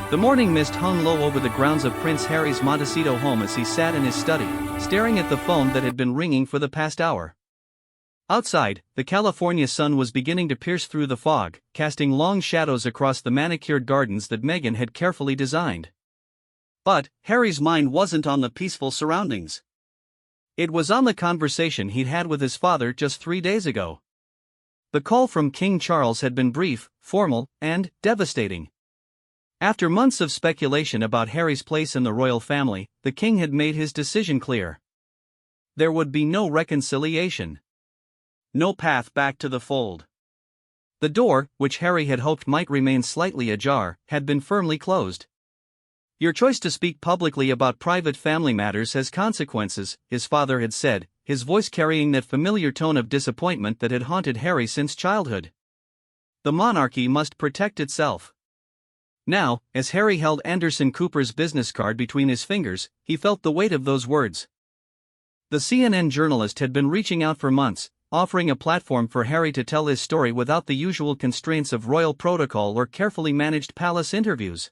The morning mist hung low over the grounds of Prince Harry's Montecito home as he sat in his study, staring at the phone that had been ringing for the past hour. Outside, the California sun was beginning to pierce through the fog, casting long shadows across the manicured gardens that Meghan had carefully designed. But Harry's mind wasn't on the peaceful surroundings. It was on the conversation he'd had with his father just 3 days ago. The call from King Charles had been brief, formal, and devastating. After months of speculation about Harry's place in the royal family, the king had made his decision clear. There would be no reconciliation. No path back to the fold. The door, which Harry had hoped might remain slightly ajar, had been firmly closed. "Your choice to speak publicly about private family matters has consequences," his father had said, his voice carrying that familiar tone of disappointment that had haunted Harry since childhood. The monarchy must protect itself. Now, as Harry held Anderson Cooper's business card between his fingers, he felt the weight of those words. The CNN journalist had been reaching out for months, offering a platform for Harry to tell his story without the usual constraints of royal protocol or carefully managed palace interviews.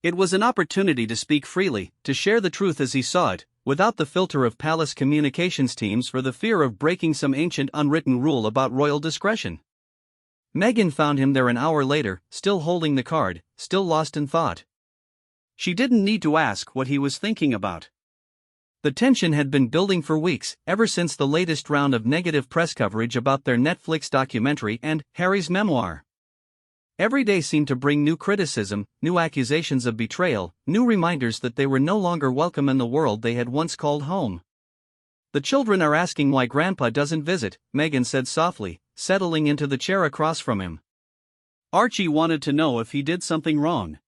It was an opportunity to speak freely, to share the truth as he saw it, without the filter of palace communications teams for the fear of breaking some ancient unwritten rule about royal discretion. Meghan found him there an hour later, still holding the card, still lost in thought. She didn't need to ask what he was thinking about. The tension had been building for weeks, ever since the latest round of negative press coverage about their Netflix documentary and Harry's memoir. Every day seemed to bring new criticism, new accusations of betrayal, new reminders that they were no longer welcome in the world they had once called home. "The children are asking why Grandpa doesn't visit," Meghan said softly, settling into the chair across from him. Archie wanted to know if he did something wrong.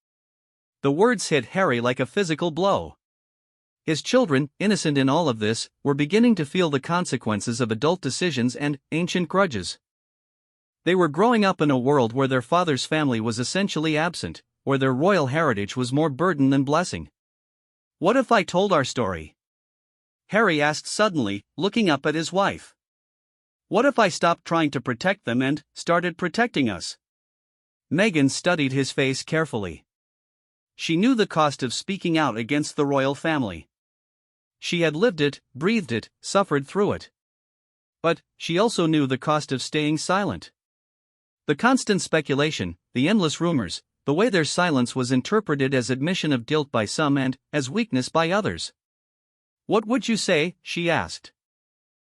The words hit Harry like a physical blow. His children, innocent in all of this, were beginning to feel the consequences of adult decisions and ancient grudges. They were growing up in a world where their father's family was essentially absent, where their royal heritage was more burden than blessing. "What if I told our story?" Harry asked suddenly, looking up at his wife. "What if I stopped trying to protect them and started protecting us?" Meghan studied his face carefully. She knew the cost of speaking out against the royal family. She had lived it, breathed it, suffered through it. But she also knew the cost of staying silent. The constant speculation, the endless rumors, the way their silence was interpreted as admission of guilt by some and as weakness by others. "What would you say?" she asked.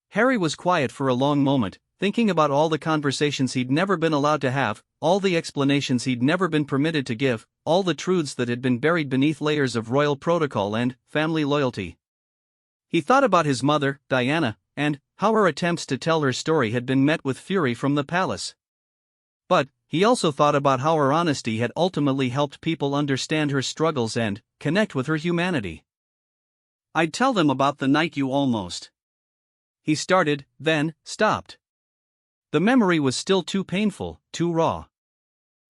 Harry was quiet for a long moment, thinking about all the conversations he'd never been allowed to have, all the explanations he'd never been permitted to give, all the truths that had been buried beneath layers of royal protocol and family loyalty. He thought about his mother, Diana, and how her attempts to tell her story had been met with fury from the palace. But he also thought about how her honesty had ultimately helped people understand her struggles and connect with her humanity. "I'd tell them about the night you almost..." He started, then stopped. The memory was still too painful, too raw.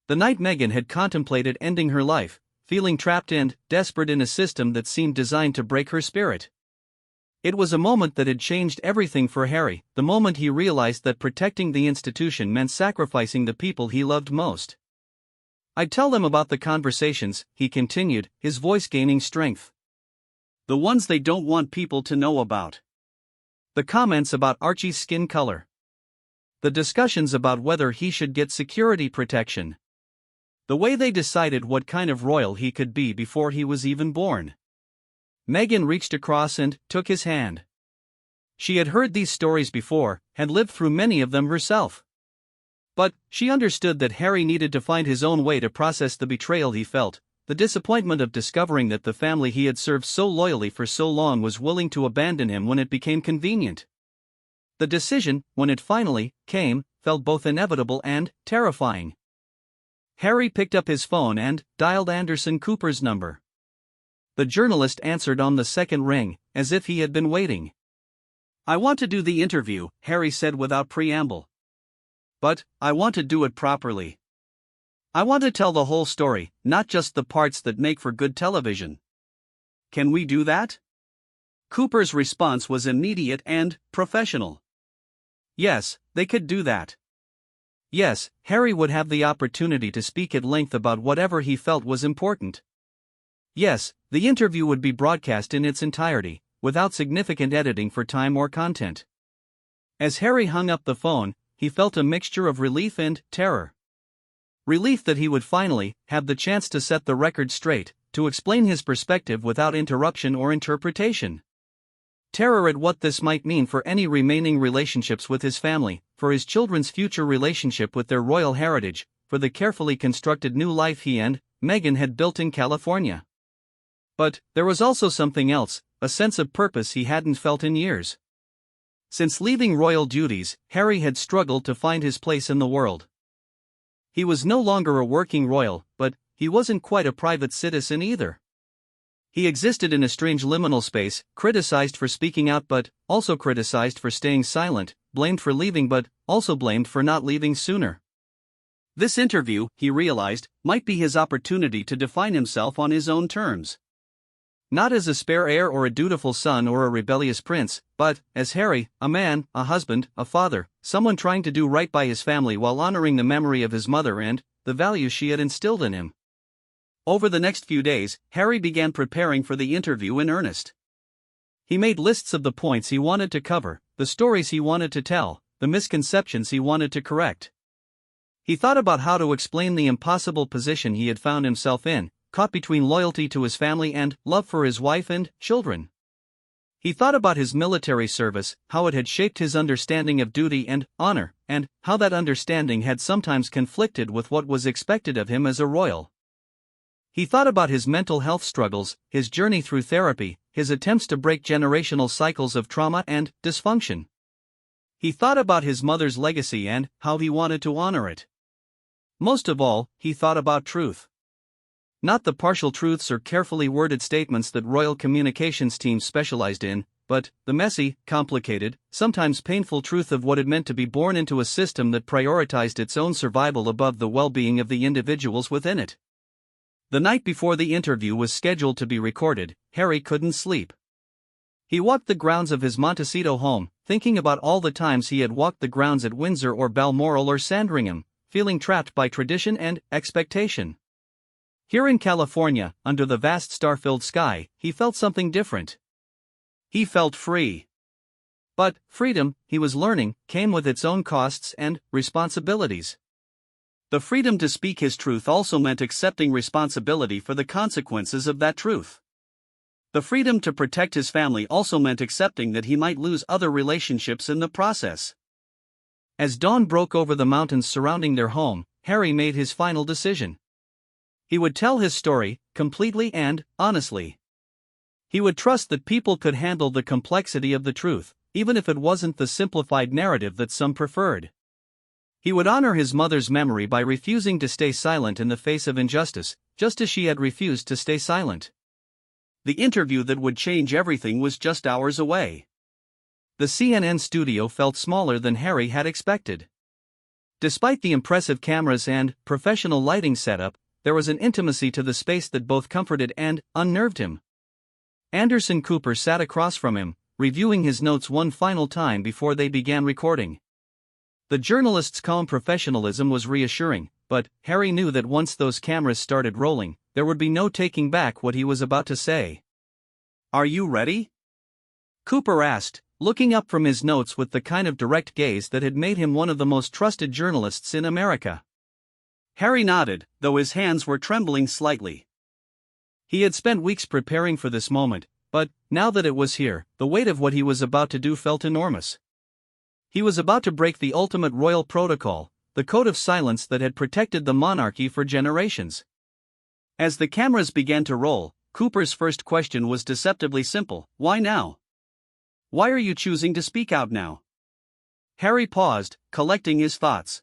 The night Meghan had contemplated ending her life, feeling trapped and desperate in a system that seemed designed to break her spirit. It was a moment that had changed everything for Harry, the moment he realized that protecting the institution meant sacrificing the people he loved most. "I'd tell them about the conversations," he continued, his voice gaining strength. "The ones they don't want people to know about. The comments about Archie's skin color. The discussions about whether he should get security protection. The way they decided what kind of royal he could be before he was even born." Meghan reached across and took his hand. She had heard these stories before, had lived through many of them herself. But she understood that Harry needed to find his own way to process the betrayal he felt, the disappointment of discovering that the family he had served so loyally for so long was willing to abandon him when it became convenient. The decision, when it finally came, felt both inevitable and terrifying. Harry picked up his phone and dialed Anderson Cooper's number. The journalist answered on the second ring, as if he had been waiting. "I want to do the interview," Harry said without preamble. "But I want to do it properly. I want to tell the whole story, not just the parts that make for good television. Can we do that?" Cooper's response was immediate and professional. Yes, they could do that. Yes, Harry would have the opportunity to speak at length about whatever he felt was important. Yes, the interview would be broadcast in its entirety, without significant editing for time or content. As Harry hung up the phone, he felt a mixture of relief and terror. Relief that he would finally have the chance to set the record straight, to explain his perspective without interruption or interpretation. Terror at what this might mean for any remaining relationships with his family, for his children's future relationship with their royal heritage, for the carefully constructed new life he and Meghan had built in California. But there was also something else, a sense of purpose he hadn't felt in years. Since leaving royal duties, Harry had struggled to find his place in the world. He was no longer a working royal, but he wasn't quite a private citizen either. He existed in a strange liminal space, criticized for speaking out but also criticized for staying silent, blamed for leaving but also blamed for not leaving sooner. This interview, he realized, might be his opportunity to define himself on his own terms. Not as a spare heir or a dutiful son or a rebellious prince, but as Harry, a man, a husband, a father, someone trying to do right by his family while honoring the memory of his mother and the values she had instilled in him. Over the next few days, Harry began preparing for the interview in earnest. He made lists of the points he wanted to cover, the stories he wanted to tell, the misconceptions he wanted to correct. He thought about how to explain the impossible position he had found himself in, caught between loyalty to his family and love for his wife and children. He thought about his military service, how it had shaped his understanding of duty and honor, and how that understanding had sometimes conflicted with what was expected of him as a royal. He thought about his mental health struggles, his journey through therapy, his attempts to break generational cycles of trauma and dysfunction. He thought about his mother's legacy and how he wanted to honor it. Most of all, he thought about truth. Not the partial truths or carefully worded statements that royal communications teams specialized in, but the messy, complicated, sometimes painful truth of what it meant to be born into a system that prioritized its own survival above the well-being of the individuals within it. The night before the interview was scheduled to be recorded, Harry couldn't sleep. He walked the grounds of his Montecito home, thinking about all the times he had walked the grounds at Windsor or Balmoral or Sandringham, feeling trapped by tradition and expectation. Here in California, under the vast star-filled sky, he felt something different. He felt free. But freedom, he was learning, came with its own costs and responsibilities. The freedom to speak his truth also meant accepting responsibility for the consequences of that truth. The freedom to protect his family also meant accepting that he might lose other relationships in the process. As dawn broke over the mountains surrounding their home, Harry made his final decision. He would tell his story, completely and honestly. He would trust that people could handle the complexity of the truth, even if it wasn't the simplified narrative that some preferred. He would honor his mother's memory by refusing to stay silent in the face of injustice, just as she had refused to stay silent. The interview that would change everything was just hours away. The CNN studio felt smaller than Harry had expected. Despite the impressive cameras and professional lighting setup, there was an intimacy to the space that both comforted and unnerved him. Anderson Cooper sat across from him, reviewing his notes one final time before they began recording. The journalist's calm professionalism was reassuring, but Harry knew that once those cameras started rolling, there would be no taking back what he was about to say. "Are you ready?" Cooper asked, looking up from his notes with the kind of direct gaze that had made him one of the most trusted journalists in America. Harry nodded, though his hands were trembling slightly. He had spent weeks preparing for this moment, but now that it was here, the weight of what he was about to do felt enormous. He was about to break the ultimate royal protocol, the code of silence that had protected the monarchy for generations. As the cameras began to roll, Cooper's first question was deceptively simple: why now? Why are you choosing to speak out now? Harry paused, collecting his thoughts.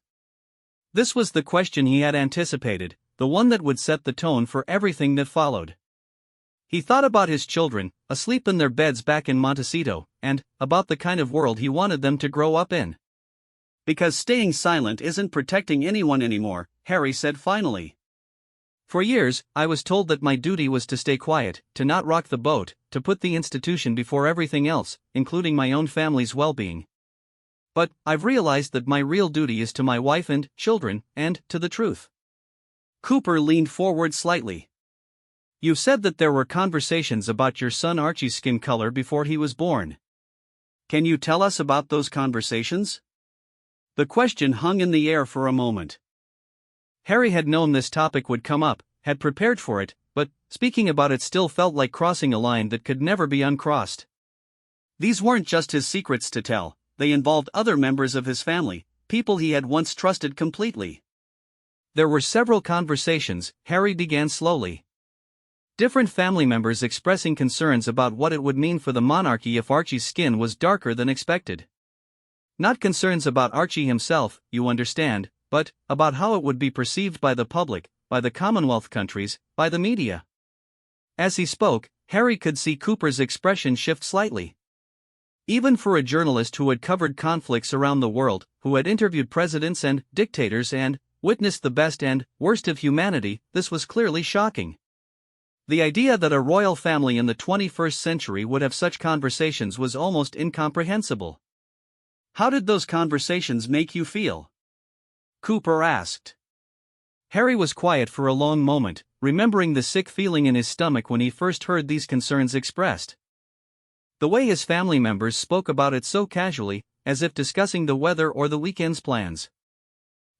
This was the question he had anticipated, the one that would set the tone for everything that followed. He thought about his children, asleep in their beds back in Montecito, and about the kind of world he wanted them to grow up in. "Because staying silent isn't protecting anyone anymore," Harry said finally. "For years, I was told that my duty was to stay quiet, to not rock the boat, to put the institution before everything else, including my own family's well-being. But I've realized that my real duty is to my wife and children, and to the truth. Cooper leaned forward slightly. You said that there were conversations about your son Archie's skin color before he was born. Can you tell us about those conversations? The question hung in the air for a moment. Harry had known this topic would come up, had prepared for it, but speaking about it still felt like crossing a line that could never be uncrossed. These weren't just his secrets to tell, they involved other members of his family, people he had once trusted completely. There were several conversations, Harry began slowly. Different family members expressing concerns about what it would mean for the monarchy if Archie's skin was darker than expected. Not concerns about Archie himself, you understand, but about how it would be perceived by the public, by the Commonwealth countries, by the media. As he spoke, Harry could see Cooper's expression shift slightly. Even for a journalist who had covered conflicts around the world, who had interviewed presidents and dictators and witnessed the best and worst of humanity, this was clearly shocking. The idea that a royal family in the 21st century would have such conversations was almost incomprehensible. How did those conversations make you feel? Cooper asked. Harry was quiet for a long moment, remembering the sick feeling in his stomach when he first heard these concerns expressed. The way his family members spoke about it so casually, as if discussing the weather or the weekend's plans.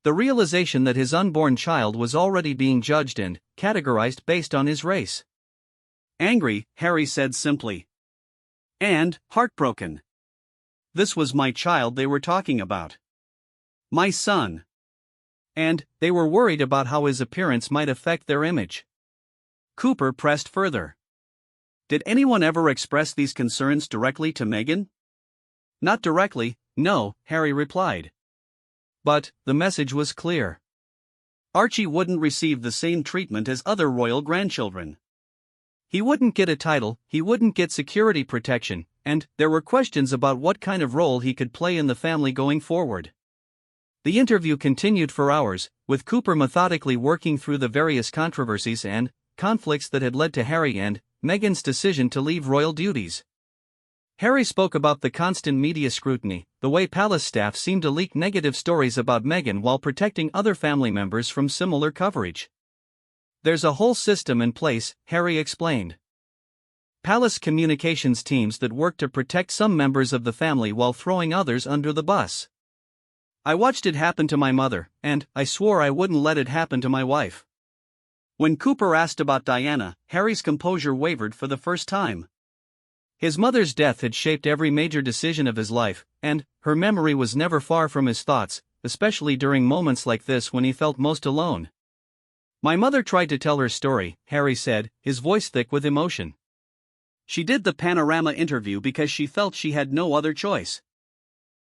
The realization that his unborn child was already being judged and categorized based on his race. Angry, Harry said simply. And heartbroken. This was my child they were talking about. My son. And they were worried about how his appearance might affect their image. Cooper pressed further. Did anyone ever express these concerns directly to Meghan? Not directly, no, Harry replied. But the message was clear. Archie wouldn't receive the same treatment as other royal grandchildren. He wouldn't get a title, he wouldn't get security protection, and there were questions about what kind of role he could play in the family going forward. The interview continued for hours, with Cooper methodically working through the various controversies and conflicts that had led to Harry and Meghan's decision to leave royal duties. Harry spoke about the constant media scrutiny, the way palace staff seemed to leak negative stories about Meghan while protecting other family members from similar coverage. There's a whole system in place, Harry explained. Palace communications teams that work to protect some members of the family while throwing others under the bus. I watched it happen to my mother, and I swore I wouldn't let it happen to my wife. When Cooper asked about Diana, Harry's composure wavered for the first time. His mother's death had shaped every major decision of his life, and her memory was never far from his thoughts, especially during moments like this when he felt most alone. My mother tried to tell her story, Harry said, his voice thick with emotion. She did the Panorama interview because she felt she had no other choice.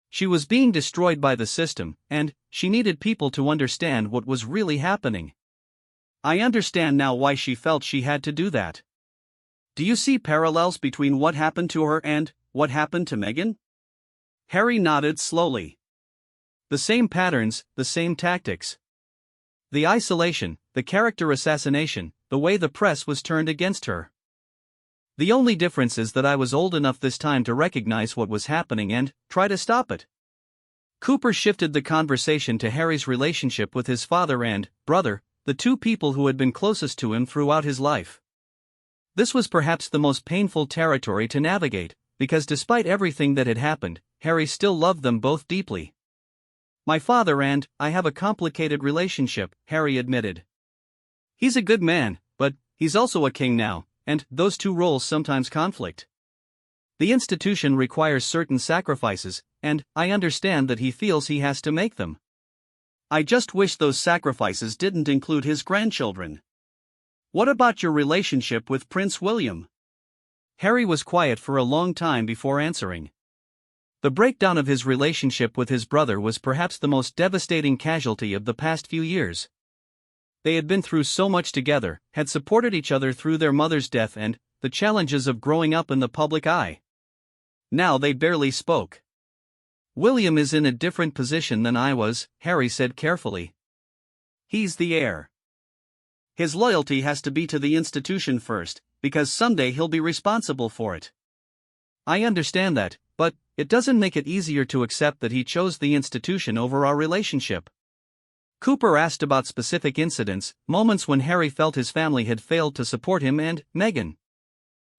She was being destroyed by the system, and she needed people to understand what was really happening. I understand now why she felt she had to do that. Do you see parallels between what happened to her and what happened to Meghan? Harry nodded slowly. The same patterns, the same tactics. The isolation, the character assassination, the way the press was turned against her. The only difference is that I was old enough this time to recognize what was happening and try to stop it. Cooper shifted the conversation to Harry's relationship with his father and brother, the two people who had been closest to him throughout his life. This was perhaps the most painful territory to navigate, because despite everything that had happened, Harry still loved them both deeply. My father and I have a complicated relationship, Harry admitted. He's a good man, but he's also a king now, and those two roles sometimes conflict. The institution requires certain sacrifices, and I understand that he feels he has to make them. I just wish those sacrifices didn't include his grandchildren. What about your relationship with Prince William? Harry was quiet for a long time before answering. The breakdown of his relationship with his brother was perhaps the most devastating casualty of the past few years. They had been through so much together, had supported each other through their mother's death and the challenges of growing up in the public eye. Now they barely spoke. William is in a different position than I was, Harry said carefully. He's the heir. His loyalty has to be to the institution first, because someday he'll be responsible for it. I understand that, but it doesn't make it easier to accept that he chose the institution over our relationship. Cooper asked about specific incidents, moments when Harry felt his family had failed to support him and Meghan.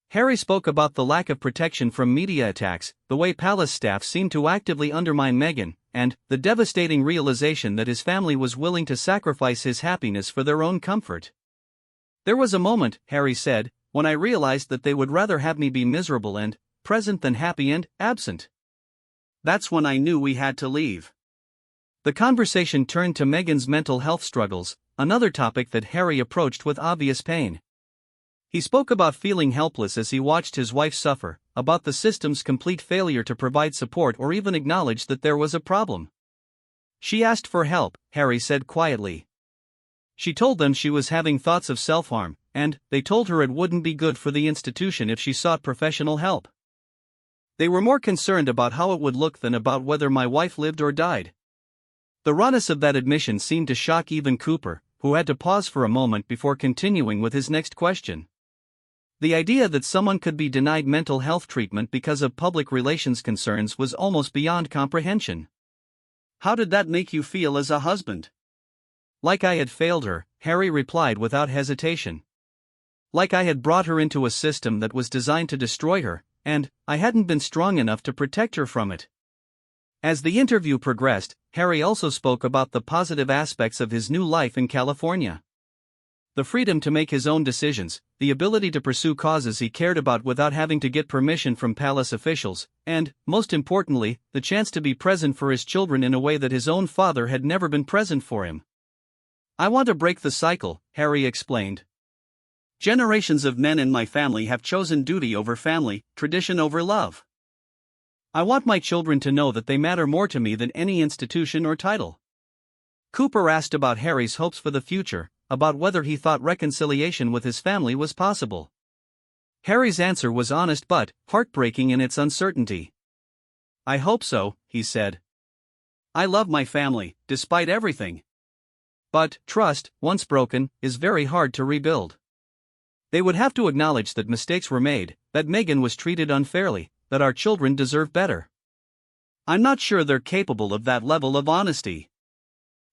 Harry spoke about the lack of protection from media attacks, the way palace staff seemed to actively undermine Meghan, and the devastating realization that his family was willing to sacrifice his happiness for their own comfort. There was a moment, Harry said, when I realized that they would rather have me be miserable and present than happy and absent. That's when I knew we had to leave. The conversation turned to Meghan's mental health struggles, another topic that Harry approached with obvious pain. He spoke about feeling helpless as he watched his wife suffer, about the system's complete failure to provide support or even acknowledge that there was a problem. She asked for help, Harry said quietly. She told them she was having thoughts of self-harm, and they told her it wouldn't be good for the institution if she sought professional help. They were more concerned about how it would look than about whether my wife lived or died. The rawness of that admission seemed to shock even Cooper, who had to pause for a moment before continuing with his next question. The idea that someone could be denied mental health treatment because of public relations concerns was almost beyond comprehension. How did that make you feel as a husband? Like I had failed her, Harry replied without hesitation. Like I had brought her into a system that was designed to destroy her, and I hadn't been strong enough to protect her from it. As the interview progressed, Harry also spoke about the positive aspects of his new life in California. The freedom to make his own decisions, the ability to pursue causes he cared about without having to get permission from palace officials, and, most importantly, the chance to be present for his children in a way that his own father had never been present for him. I want to break the cycle, Harry explained. Generations of men in my family have chosen duty over family, tradition over love. I want my children to know that they matter more to me than any institution or title. Cooper asked about Harry's hopes for the future, about whether he thought reconciliation with his family was possible. Harry's answer was honest but heartbreaking in its uncertainty. I hope so, he said. I love my family, despite everything. But trust, once broken, is very hard to rebuild. They would have to acknowledge that mistakes were made, that Meghan was treated unfairly, that our children deserve better. I'm not sure they're capable of that level of honesty.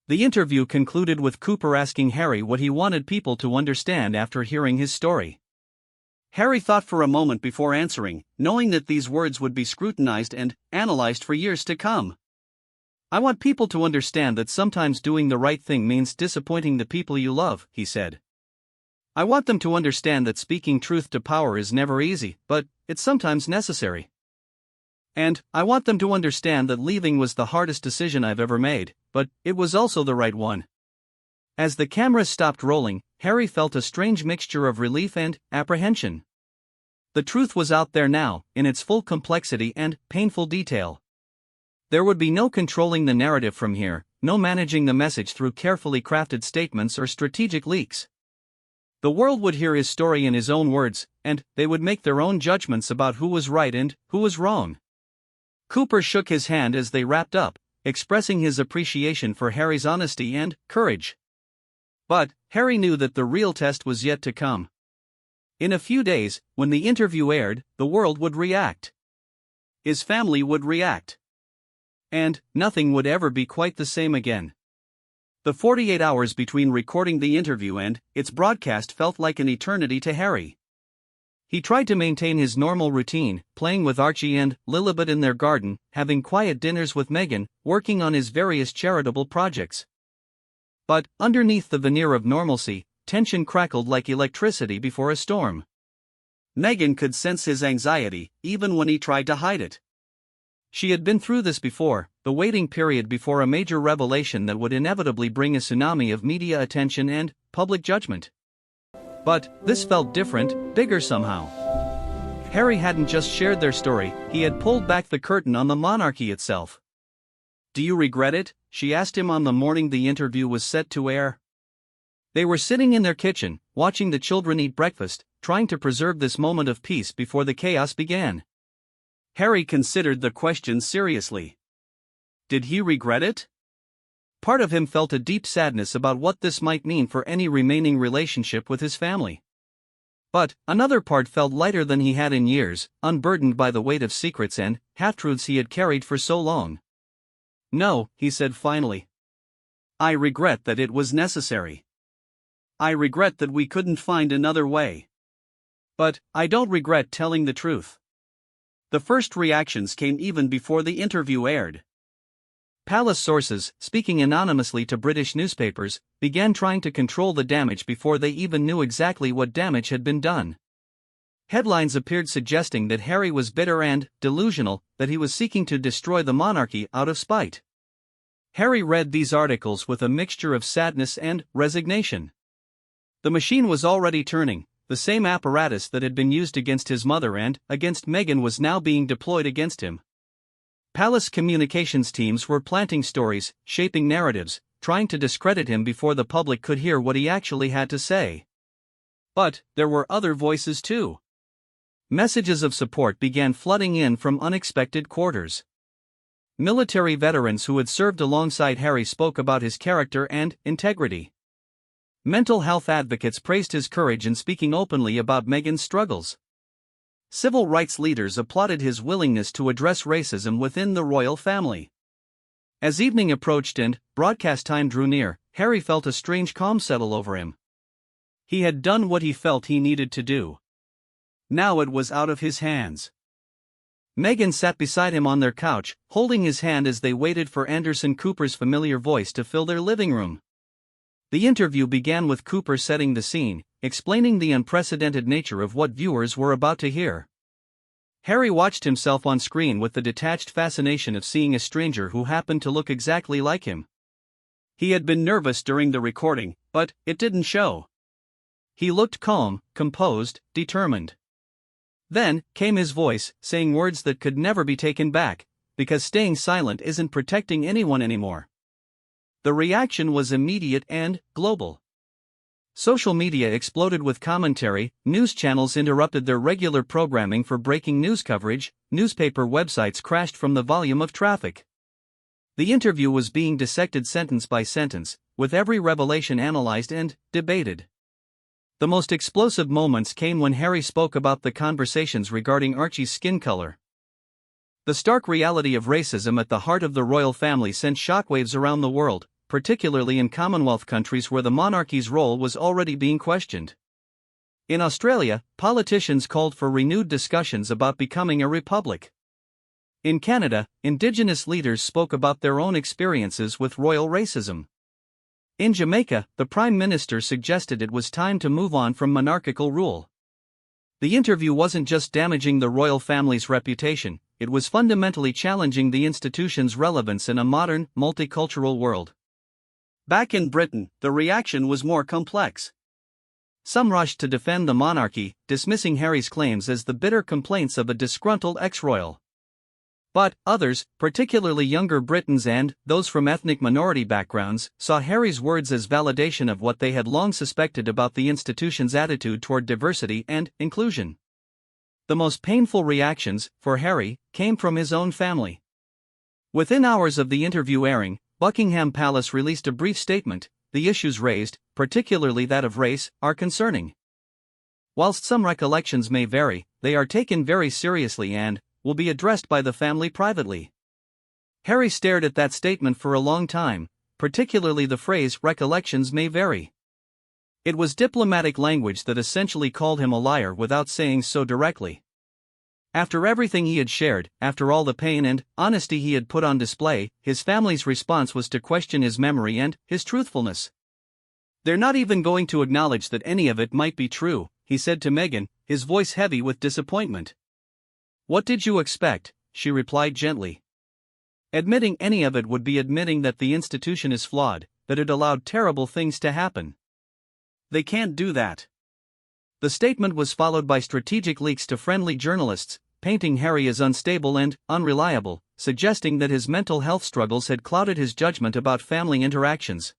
The interview concluded with Cooper asking Harry what he wanted people to understand after hearing his story. Harry thought for a moment before answering, knowing that these words would be scrutinized and analyzed for years to come. I want people to understand that sometimes doing the right thing means disappointing the people you love, he said. I want them to understand that speaking truth to power is never easy, but it's sometimes necessary. And I want them to understand that leaving was the hardest decision I've ever made, but it was also the right one. As the cameras stopped rolling, Harry felt a strange mixture of relief and apprehension. The truth was out there now, in its full complexity and painful detail. There would be no controlling the narrative from here, no managing the message through carefully crafted statements or strategic leaks. The world would hear his story in his own words, and they would make their own judgments about who was right and who was wrong. Cooper shook his hand as they wrapped up, expressing his appreciation for Harry's honesty and courage. But Harry knew that the real test was yet to come. In a few days, when the interview aired, the world would react. His family would react. And nothing would ever be quite the same again. The 48 hours between recording the interview and its broadcast felt like an eternity to Harry. He tried to maintain his normal routine, playing with Archie and Lilibet in their garden, having quiet dinners with Meghan, working on his various charitable projects. But underneath the veneer of normalcy, tension crackled like electricity before a storm. Meghan could sense his anxiety, even when he tried to hide it. She had been through this before, the waiting period before a major revelation that would inevitably bring a tsunami of media attention and public judgment. But this felt different, bigger somehow. Harry hadn't just shared their story, he had pulled back the curtain on the monarchy itself. Do you regret it? She asked him on the morning the interview was set to air. They were sitting in their kitchen, watching the children eat breakfast, trying to preserve this moment of peace before the chaos began. Harry considered the question seriously. Did he regret it? Part of him felt a deep sadness about what this might mean for any remaining relationship with his family. But another part felt lighter than he had in years, unburdened by the weight of secrets and half-truths he had carried for so long. "No," he said finally. "I regret that it was necessary. I regret that we couldn't find another way. But I don't regret telling the truth." The first reactions came even before the interview aired. Palace sources, speaking anonymously to British newspapers, began trying to control the damage before they even knew exactly what damage had been done. Headlines appeared suggesting that Harry was bitter and delusional, that he was seeking to destroy the monarchy out of spite. Harry read these articles with a mixture of sadness and resignation. The machine was already turning. The same apparatus that had been used against his mother and against Meghan was now being deployed against him. Palace communications teams were planting stories, shaping narratives, trying to discredit him before the public could hear what he actually had to say. But there were other voices too. Messages of support began flooding in from unexpected quarters. Military veterans who had served alongside Harry spoke about his character and integrity. Mental health advocates praised his courage in speaking openly about Meghan's struggles. Civil rights leaders applauded his willingness to address racism within the royal family. As evening approached and broadcast time drew near, Harry felt a strange calm settle over him. He had done what he felt he needed to do. Now it was out of his hands. Meghan sat beside him on their couch, holding his hand as they waited for Anderson Cooper's familiar voice to fill their living room. The interview began with Cooper setting the scene, explaining the unprecedented nature of what viewers were about to hear. Harry watched himself on screen with the detached fascination of seeing a stranger who happened to look exactly like him. He had been nervous during the recording, but it didn't show. He looked calm, composed, determined. Then came his voice, saying words that could never be taken back, because staying silent isn't protecting anyone anymore. The reaction was immediate and global. Social media exploded with commentary, news channels interrupted their regular programming for breaking news coverage, newspaper websites crashed from the volume of traffic. The interview was being dissected sentence by sentence, with every revelation analyzed and debated. The most explosive moments came when Harry spoke about the conversations regarding Archie's skin color. The stark reality of racism at the heart of the royal family sent shockwaves around the world, particularly in Commonwealth countries where the monarchy's role was already being questioned. In Australia, politicians called for renewed discussions about becoming a republic. In Canada, Indigenous leaders spoke about their own experiences with royal racism. In Jamaica, the Prime Minister suggested it was time to move on from monarchical rule. The interview wasn't just damaging the royal family's reputation, it was fundamentally challenging the institution's relevance in a modern, multicultural world. Back in Britain, the reaction was more complex. Some rushed to defend the monarchy, dismissing Harry's claims as the bitter complaints of a disgruntled ex-royal. But others, particularly younger Britons and those from ethnic minority backgrounds, saw Harry's words as validation of what they had long suspected about the institution's attitude toward diversity and inclusion. The most painful reactions, for Harry, came from his own family. Within hours of the interview airing, Buckingham Palace released a brief statement. The issues raised, particularly that of race, are concerning. Whilst some recollections may vary, they are taken very seriously and will be addressed by the family privately. Harry stared at that statement for a long time, particularly the phrase recollections may vary. It was diplomatic language that essentially called him a liar without saying so directly. After everything he had shared, after all the pain and honesty he had put on display, his family's response was to question his memory and his truthfulness. "They're not even going to acknowledge that any of it might be true," he said to Meghan, his voice heavy with disappointment. "What did you expect?" she replied gently. "Admitting any of it would be admitting that the institution is flawed, that it allowed terrible things to happen. They can't do that." The statement was followed by strategic leaks to friendly journalists, painting Harry as unstable and unreliable, suggesting that his mental health struggles had clouded his judgment about family interactions.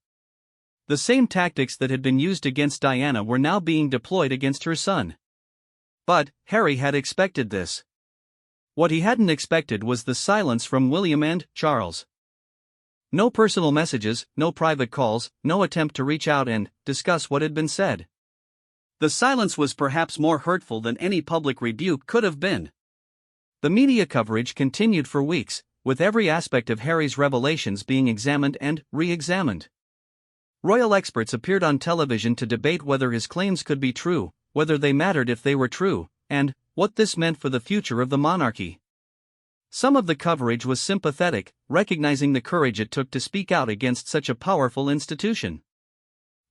The same tactics that had been used against Diana were now being deployed against her son. But Harry had expected this. What he hadn't expected was the silence from William and Charles. No personal messages, no private calls, no attempt to reach out and discuss what had been said. The silence was perhaps more hurtful than any public rebuke could have been. The media coverage continued for weeks, with every aspect of Harry's revelations being examined and re-examined. Royal experts appeared on television to debate whether his claims could be true, whether they mattered if they were true, and what this meant for the future of the monarchy. Some of the coverage was sympathetic, recognizing the courage it took to speak out against such a powerful institution.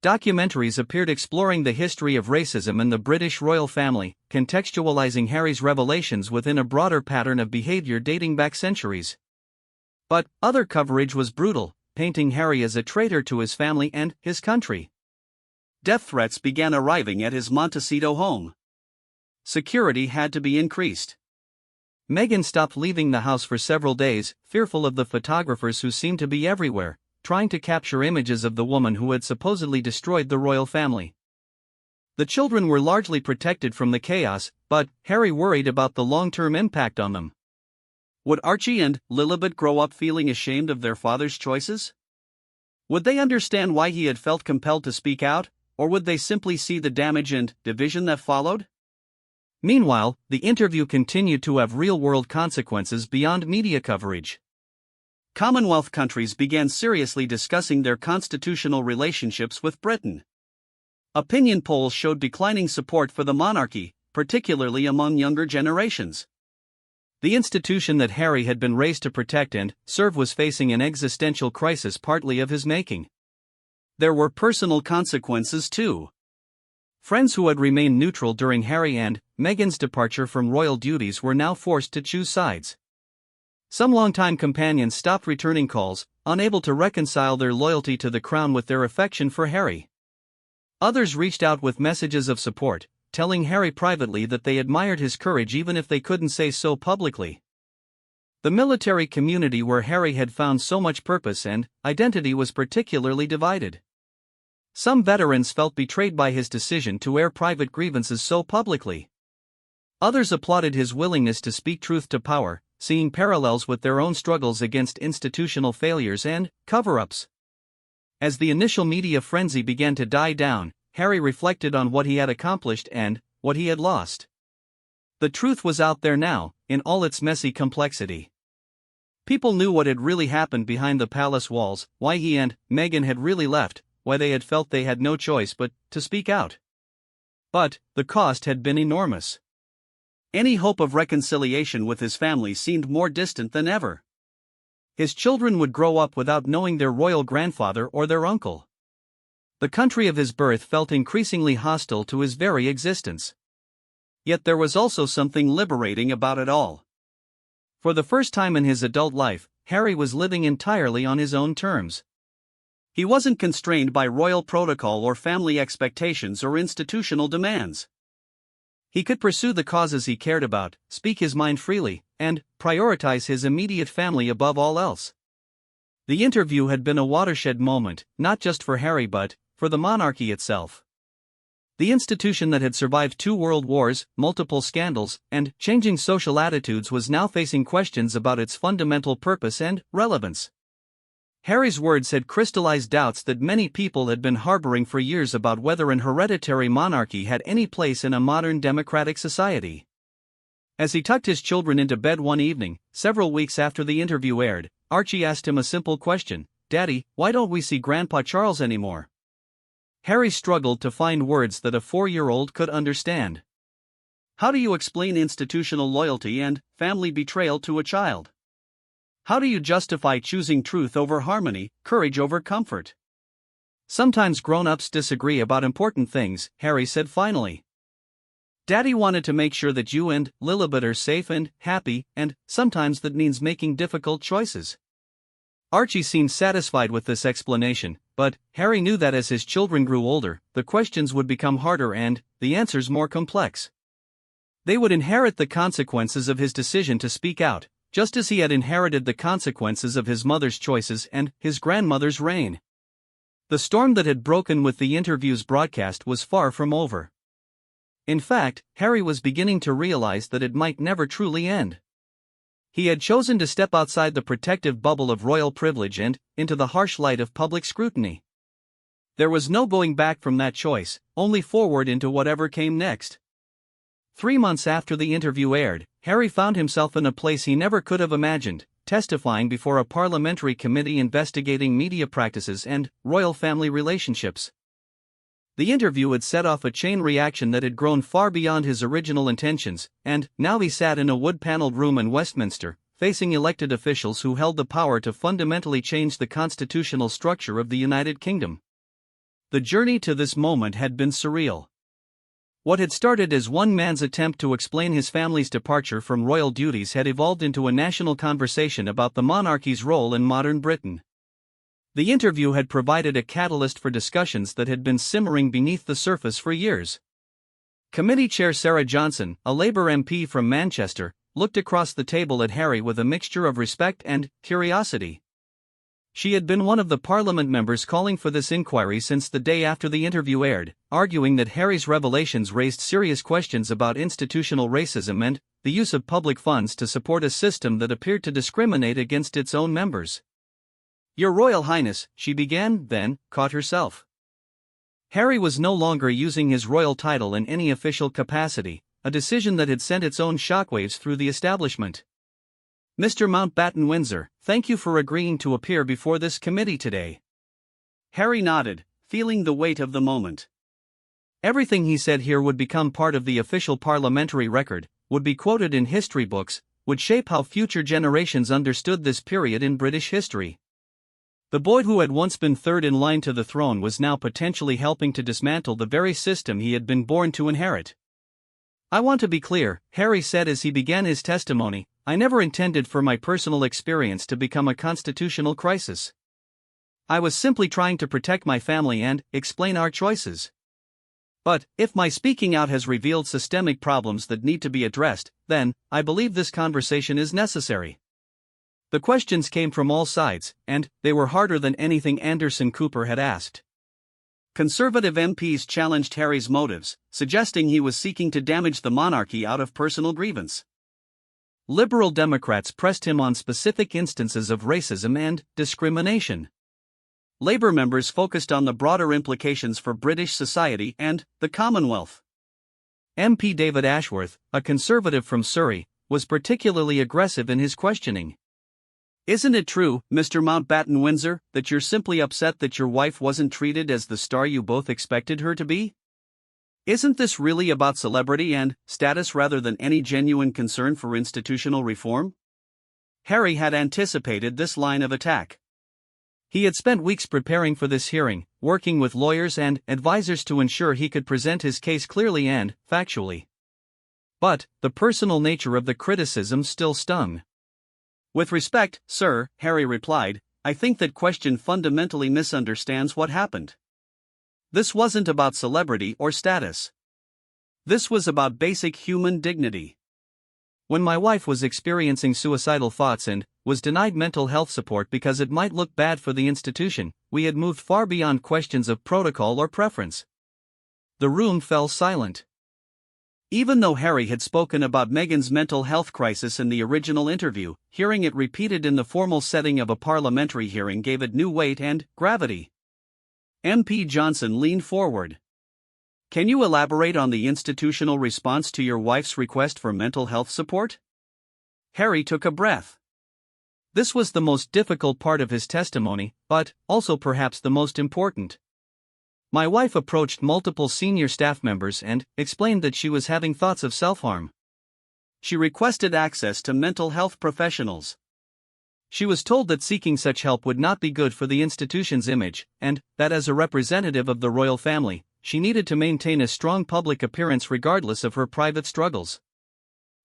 Documentaries appeared exploring the history of racism in the British royal family, contextualizing Harry's revelations within a broader pattern of behavior dating back centuries. But other coverage was brutal, painting Harry as a traitor to his family and his country. Death threats began arriving at his Montecito home. Security had to be increased. Meghan stopped leaving the house for several days, fearful of the photographers who seemed to be everywhere, trying to capture images of the woman who had supposedly destroyed the royal family. The children were largely protected from the chaos, but Harry worried about the long-term impact on them. Would Archie and Lilibet grow up feeling ashamed of their father's choices? Would they understand why he had felt compelled to speak out, or would they simply see the damage and division that followed? Meanwhile, the interview continued to have real-world consequences beyond media coverage. Commonwealth countries began seriously discussing their constitutional relationships with Britain. Opinion polls showed declining support for the monarchy, particularly among younger generations. The institution that Harry had been raised to protect and serve was facing an existential crisis partly of his making. There were personal consequences too. Friends who had remained neutral during Harry and Meghan's departure from royal duties were now forced to choose sides. Some longtime companions stopped returning calls, unable to reconcile their loyalty to the crown with their affection for Harry. Others reached out with messages of support, telling Harry privately that they admired his courage even if they couldn't say so publicly. The military community where Harry had found so much purpose and identity was particularly divided. Some veterans felt betrayed by his decision to air private grievances so publicly. Others applauded his willingness to speak truth to power, seeing parallels with their own struggles against institutional failures and cover-ups. As the initial media frenzy began to die down, Harry reflected on what he had accomplished and what he had lost. The truth was out there now, in all its messy complexity. People knew what had really happened behind the palace walls, why he and Meghan had really left, why they had felt they had no choice but to speak out. But the cost had been enormous. Any hope of reconciliation with his family seemed more distant than ever. His children would grow up without knowing their royal grandfather or their uncle. The country of his birth felt increasingly hostile to his very existence. Yet there was also something liberating about it all. For the first time in his adult life, Harry was living entirely on his own terms. He wasn't constrained by royal protocol or family expectations or institutional demands. He could pursue the causes he cared about, speak his mind freely, and prioritize his immediate family above all else. The interview had been a watershed moment, not just for Harry but for the monarchy itself. The institution that had survived 2 world wars, multiple scandals, and changing social attitudes was now facing questions about its fundamental purpose and relevance. Harry's words had crystallized doubts that many people had been harboring for years about whether an hereditary monarchy had any place in a modern democratic society. As he tucked his children into bed one evening, several weeks after the interview aired, Archie asked him a simple question: "Daddy, why don't we see Grandpa Charles anymore?" Harry struggled to find words that a 4-year-old could understand. How do you explain institutional loyalty and family betrayal to a child? How do you justify choosing truth over harmony, courage over comfort? Sometimes grown-ups disagree about important things, Harry said finally. Daddy wanted to make sure that you and Lilibet are safe and happy, and sometimes that means making difficult choices. Archie seemed satisfied with this explanation, but Harry knew that as his children grew older, the questions would become harder and the answers more complex. They would inherit the consequences of his decision to speak out, just as he had inherited the consequences of his mother's choices and his grandmother's reign. The storm that had broken with the interview's broadcast was far from over. In fact, Harry was beginning to realize that it might never truly end. He had chosen to step outside the protective bubble of royal privilege and into the harsh light of public scrutiny. There was no going back from that choice, only forward into whatever came next. 3 months after the interview aired, Harry found himself in a place he never could have imagined, testifying before a parliamentary committee investigating media practices and royal family relationships. The interview had set off a chain reaction that had grown far beyond his original intentions, and now he sat in a wood-paneled room in Westminster, facing elected officials who held the power to fundamentally change the constitutional structure of the United Kingdom. The journey to this moment had been surreal. What had started as one man's attempt to explain his family's departure from royal duties had evolved into a national conversation about the monarchy's role in modern Britain. The interview had provided a catalyst for discussions that had been simmering beneath the surface for years. Committee Chair Sarah Johnson, a Labour MP from Manchester, looked across the table at Harry with a mixture of respect and curiosity. She had been one of the Parliament members calling for this inquiry since the day after the interview aired, arguing that Harry's revelations raised serious questions about institutional racism and the use of public funds to support a system that appeared to discriminate against its own members. "Your Royal Highness," she began, then caught herself. Harry was no longer using his royal title in any official capacity, a decision that had sent its own shockwaves through the establishment. "Mr. Mountbatten Windsor, thank you for agreeing to appear before this committee today." Harry nodded, feeling the weight of the moment. Everything he said here would become part of the official parliamentary record, would be quoted in history books, would shape how future generations understood this period in British history. The boy who had once been third in line to the throne was now potentially helping to dismantle the very system he had been born to inherit. "I want to be clear," Harry said as he began his testimony, "I never intended for my personal experience to become a constitutional crisis. I was simply trying to protect my family and explain our choices. But, if my speaking out has revealed systemic problems that need to be addressed, then I believe this conversation is necessary." The questions came from all sides, and they were harder than anything Anderson Cooper had asked. Conservative MPs challenged Harry's motives, suggesting he was seeking to damage the monarchy out of personal grievance. Liberal Democrats pressed him on specific instances of racism and discrimination. Labour members focused on the broader implications for British society and the Commonwealth. MP David Ashworth, a Conservative from Surrey, was particularly aggressive in his questioning. "Isn't it true, Mr. Mountbatten Windsor, that you're simply upset that your wife wasn't treated as the star you both expected her to be? Isn't this really about celebrity and status rather than any genuine concern for institutional reform?" Harry had anticipated this line of attack. He had spent weeks preparing for this hearing, working with lawyers and advisors to ensure he could present his case clearly and factually. But the personal nature of the criticism still stung. "With respect, sir," Harry replied, "I think that question fundamentally misunderstands what happened. This wasn't about celebrity or status. This was about basic human dignity. When my wife was experiencing suicidal thoughts and was denied mental health support because it might look bad for the institution, we had moved far beyond questions of protocol or preference." The room fell silent. Even though Harry had spoken about Meghan's mental health crisis in the original interview, hearing it repeated in the formal setting of a parliamentary hearing gave it new weight and gravity. MP Johnson leaned forward. "Can you elaborate on the institutional response to your wife's request for mental health support?" Harry took a breath. This was the most difficult part of his testimony, but also perhaps the most important. "My wife approached multiple senior staff members and explained that she was having thoughts of self-harm. She requested access to mental health professionals. She was told that seeking such help would not be good for the institution's image, and that as a representative of the royal family, she needed to maintain a strong public appearance regardless of her private struggles."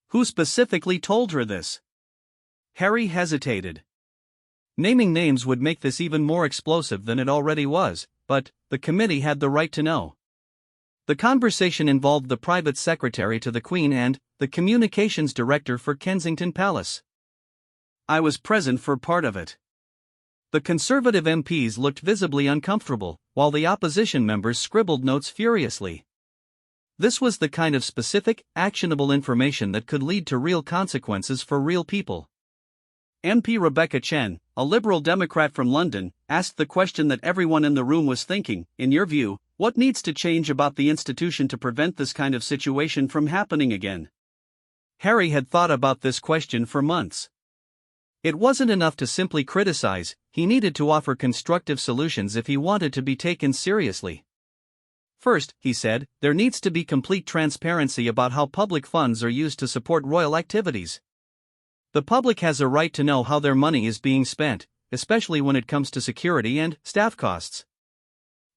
"Who specifically told her this?" Harry hesitated. Naming names would make this even more explosive than it already was, but the committee had the right to know. The conversation involved the private secretary to the Queen and the communications director for Kensington Palace. "I was present for part of it." The Conservative MPs looked visibly uncomfortable, while the opposition members scribbled notes furiously. This was the kind of specific, actionable information that could lead to real consequences for real people. MP Rebecca Chen, a liberal Democrat from London, asked the question that everyone in the room was thinking: in your view, what needs to change about the institution to prevent this kind of situation from happening again? Harry had thought about this question for months. It wasn't enough to simply criticize, he needed to offer constructive solutions if he wanted to be taken seriously. First, he said, there needs to be complete transparency about how public funds are used to support royal activities. The public has a right to know how their money is being spent, especially when it comes to security and staff costs.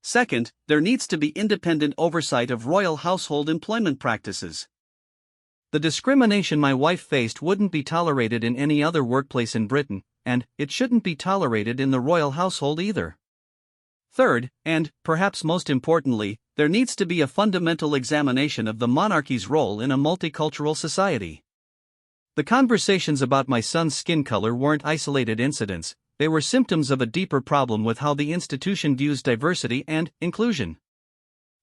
Second, there needs to be independent oversight of royal household employment practices. The discrimination my wife faced wouldn't be tolerated in any other workplace in Britain, and it shouldn't be tolerated in the royal household either. Third, and perhaps most importantly, there needs to be a fundamental examination of the monarchy's role in a multicultural society. The conversations about my son's skin color weren't isolated incidents, they were symptoms of a deeper problem with how the institution views diversity and inclusion.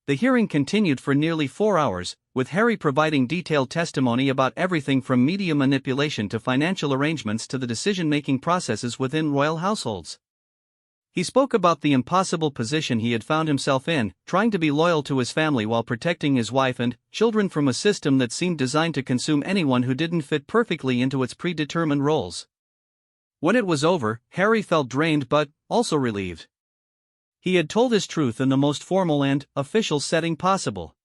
The hearing continued for nearly 4 hours, with Harry providing detailed testimony about everything from media manipulation to financial arrangements to the decision-making processes within royal households. He spoke about the impossible position he had found himself in, trying to be loyal to his family while protecting his wife and children from a system that seemed designed to consume anyone who didn't fit perfectly into its predetermined roles. When it was over, Harry felt drained but also relieved. He had told his truth in the most formal and official setting possible.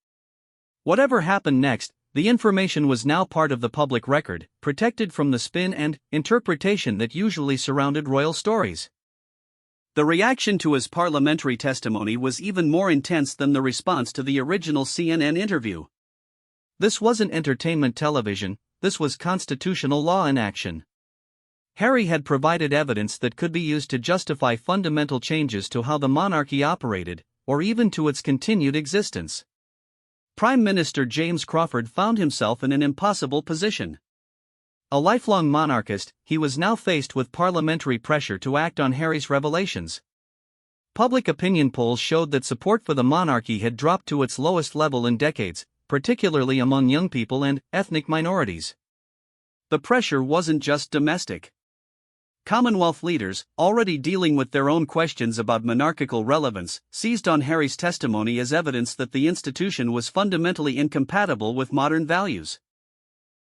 Whatever happened next, the information was now part of the public record, protected from the spin and interpretation that usually surrounded royal stories. The reaction to his parliamentary testimony was even more intense than the response to the original CNN interview. This wasn't entertainment television, this was constitutional law in action. Harry had provided evidence that could be used to justify fundamental changes to how the monarchy operated, or even to its continued existence. Prime Minister James Crawford found himself in an impossible position. A lifelong monarchist, he was now faced with parliamentary pressure to act on Harry's revelations. Public opinion polls showed that support for the monarchy had dropped to its lowest level in decades, particularly among young people and ethnic minorities. The pressure wasn't just domestic. Commonwealth leaders, already dealing with their own questions about monarchical relevance, seized on Harry's testimony as evidence that the institution was fundamentally incompatible with modern values.